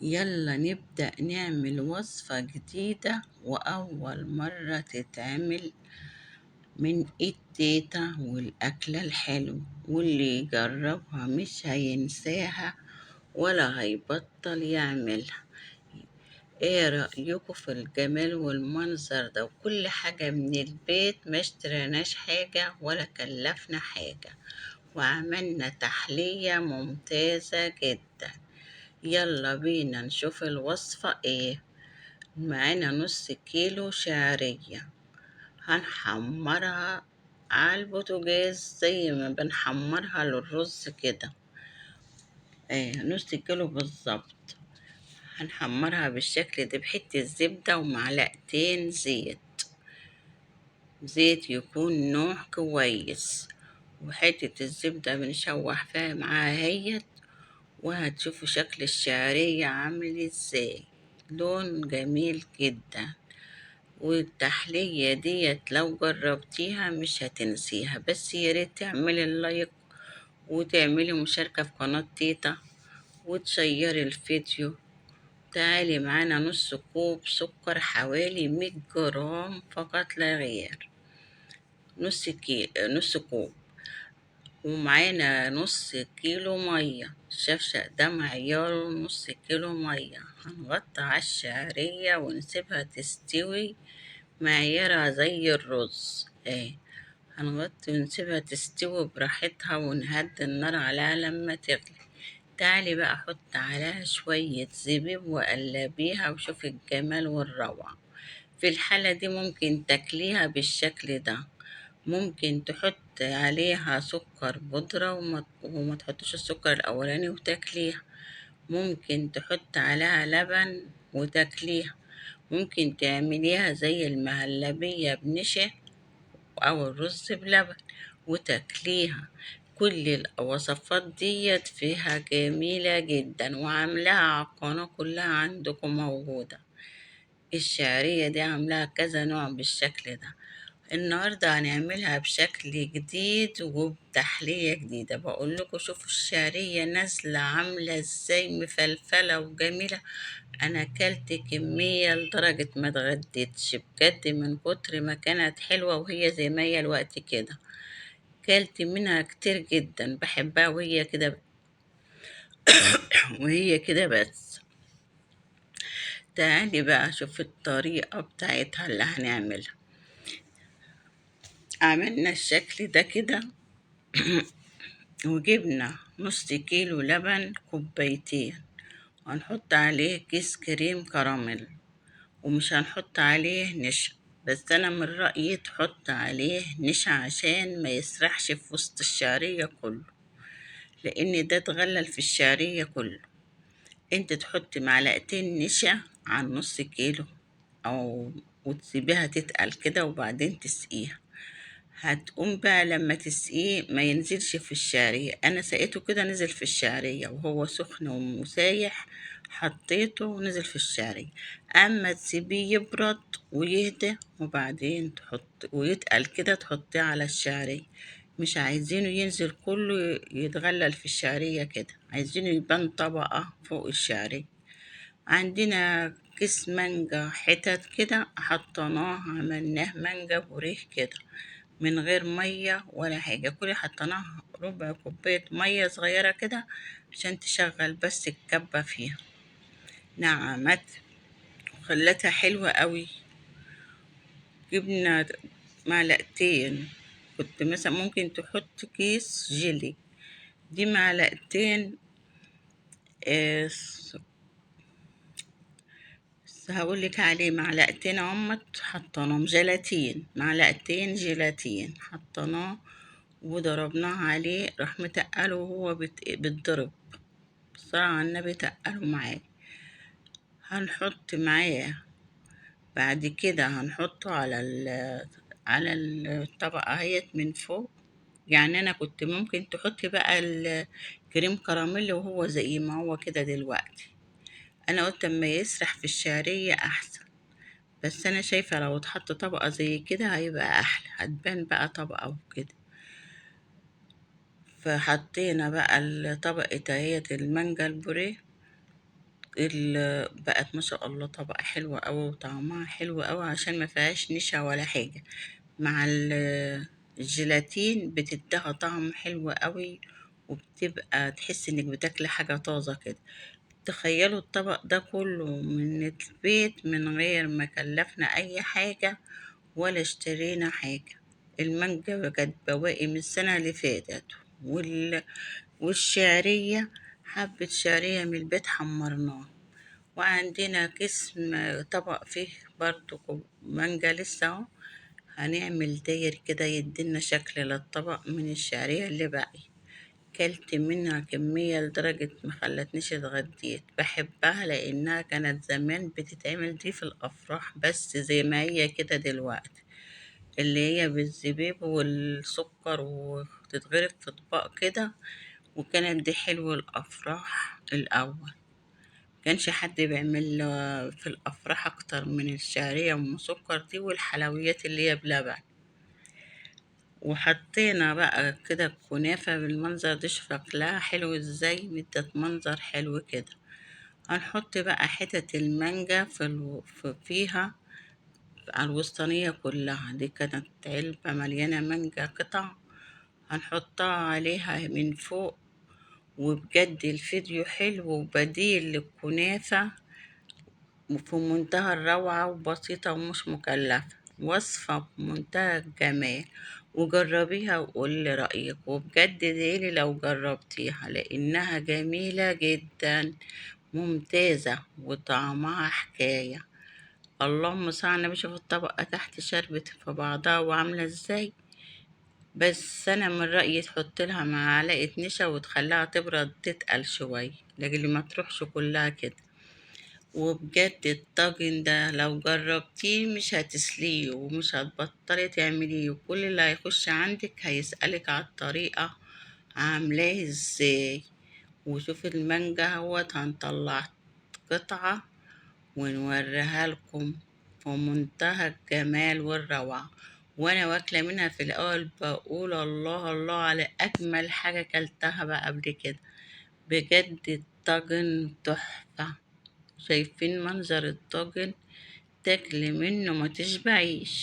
يلا نبدأ نعمل وصفة جديدة وأول مرة تتعمل من إيد تيتا، والأكلة الحلو واللي يجربها مش هينساها ولا هيبطل يعملها. ايه رأيكم في الجمال والمنظر ده؟ وكل حاجة من البيت، ما اشتريناش حاجة ولا كلفنا حاجة، وعملنا تحلية ممتازة جدا. يلا بينا نشوف الوصفة ايه. معانا 1/2 كيلو شعرية، هنحمرها على البوتاجاز زي ما بنحمرها للرز كده. ايه، 1/2 كيلو بالظبط. هنحمرها بالشكل ده بحتة زبدة ومعلقتين زيت. زيت يكون نوع كويس، وحتة الزبدة بنشوح فيها معاها هي. وهتشوفوا شكل الشعرية عامل ازاي، لون جميل جدا. والتحلية ديت لو جربتيها مش هتنسيها. بس ياريت تعملي اللايك وتعملي مشاركة في قناة تيتا وتشيري الفيديو. تعالي معانا 1/2 كوب سكر، حوالي 100 جرام فقط لا غير. 1/2 كوب. ومعانا 1/2 كيلو مية، الشفشق ده معياره 1/2 كيلو مية. هنغطي على الشعرية ونسيبها تستوي، معيارها زي الرز اهي. هنغطي ونسيبها تستوي براحتها ونهدي النار عليها لما تغلي. تعالي بقى احط عليها شوية زبيب وقلبيها وشوفي الجمال والروعة. في الحالة دي ممكن تاكليها بالشكل ده. ممكن تحط عليها سكر بودرة وما تحطش السكر الأولاني وتاكليها. ممكن تحط عليها لبن وتاكليها. ممكن تعمليها زي المهلبية بنشا أو الرز بلبن وتاكليها. كل الوصفات ديت فيها جميلة جدا، وعاملاها على القناة كلها عندكم موجودة. الشعرية دي عاملاها كذا نوع بالشكل ده. النهاردة هنعملها بشكل جديد وبتحلية جديدة. بقول لكم شوفوا الشعرية نازلة عاملة ازاي، مفلفلة وجميلة. انا اكلت كمية لدرجة ما اتغديتش بجد من كتر ما كانت حلوة، وهي زي ما هي الوقت كده. كلت منها كتير جدا، بحبها وهي كده. وهي كده بس. تعالي بقى شوف الطريقة بتاعتها اللي هنعملها. عملنا الشكل ده كده. وجبنا 1/2 كيلو لبن، كوبايتين. هنحط عليه كيس كريم كراميل، ومش هنحط عليه نشا. بس انا من رأيي تحط عليه نشا عشان ما يسرحش في وسط الشعرية كله، لان ده اتغلل في الشعرية كله. انت تحطي معلقتين نشا على 1/2 كيلو، او وتسيبيها تتقل كده وبعدين تسقيها. هتقوم بقى لما تسقيه ما ينزلش في الشعرية. انا سقيته كده نزل في الشعرية وهو سخن ومسايح، حطيته ونزل في الشعرية. اما تسيبيه يبرد ويهدى وبعدين تحط ويتقل كده تحطيه على الشعرية. مش عايزينه ينزل كله يتغلل في الشعرية كده، عايزينه يبان طبقة فوق الشعرية. عندنا كيس مانجا حتت كده حطيناه، عملناه مانجا بوريه كده من غير مية ولا حاجة. كل حطيناه ربع كوباية مية صغيرة كده عشان تشغل بس الكبة فيها. نعمت وخلتها حلوة قوي. جبنا معلقتين، كنت مثلا ممكن تحط كيس جيلي. دي معلقتين. آه، هقولك عليه معلقتين عمت حطيناهم جيلاتين، معلقتين جيلاتين حطيناه وضربناه عليه، راح متقله وهو بيتضرب. بسرعة على النبي تقله معاه. هنحط معاه بعد كده هنحطه على الطبقة اهيت من فوق. يعني انا كنت ممكن تحطي بقى الكريم كراميل وهو زي ما هو كده دلوقتي. انا قلت اما يسرح في الشعرية احسن. بس انا شايفة لو اتحط طبقة زي كده هيبقى احلى، هتبان بقى طبقة وكده. فحطينا بقى الطبقة اهيت المانجا البوريه بقت ما شاء الله طبقة حلوة أوي وطعمها حلو أوي عشان ما فيهاش نشا ولا حاجة. مع الجيلاتين بتديها طعم حلو أوي، وبتبقى تحس إنك بتاكلي حاجة طازة كده. تخيلوا الطبق ده كله من البيت من غير ما كلفنا أي حاجة ولا اشترينا حاجة. المانجا كانت بواقي من السنة اللي فاتت، والشعرية حبة شعرية من البيت حمرناها. وعندنا قسم طبق فيه برضو مانجا لسه اهو. هنعمل داير كده يدينا شكل للطبق من الشعرية اللي باقي. كلت منها كمية لدرجة ما خلتنيش اتغديت. بحبها لأنها كانت زمان بتتعمل دي في الأفراح بس زي ما هي كده دلوقتي، اللي هي بالزبيب والسكر وتتغرف في اطباق كده. وكانت دي حلو الأفراح الأول. كانش حد بيعمل في الأفراح أكتر من الشعرية أم سكر دي والحلويات اللي هي بلبن. وحطينا بقى كده الكنافة بالمنظر ده، شكلها حلو ازاي، مدت منظر حلو كده. هنحط بقى حتت المانجا فيها على الوسطانية كلها. دي كانت علبة مليانة مانجا قطع، هنحطها عليها من فوق. وبجد الفيديو حلو وبديل للكنافة، في منتهى الروعة وبسيطة ومش مكلفة. وصفة بمنتهى الجمال. وجربيها وقولي رأيك، وبجد ديلي لو جربتيها لأنها جميلة جدا، ممتازة وطعمها حكاية. اللهم صل على النبي. شوف الطبقة تحت شربت في بعضها وعاملة ازاي. بس أنا من رأيي تحط لها معلقة نشا وتخليها تبرد تتقل شوية لأجل ما تروحش كلها كده. وبجد الطاجن ده لو جربتيه مش هتسليه ومش هتبطلي تعمليه، وكل اللي هيخش عندك هيسألك على الطريقة عاملاه ازاي. وشوف المانجا اهوت هنطلع قطعة ونوريها لكم في منتهى الجمال والروعة. وانا واكلة منها في الاول بقول الله الله على اجمل حاجة كلتها بقى قبل كده. بجد الطاجن تحفة. شايفين منظر الطاجن، تاكلي منه ما تشبعيش.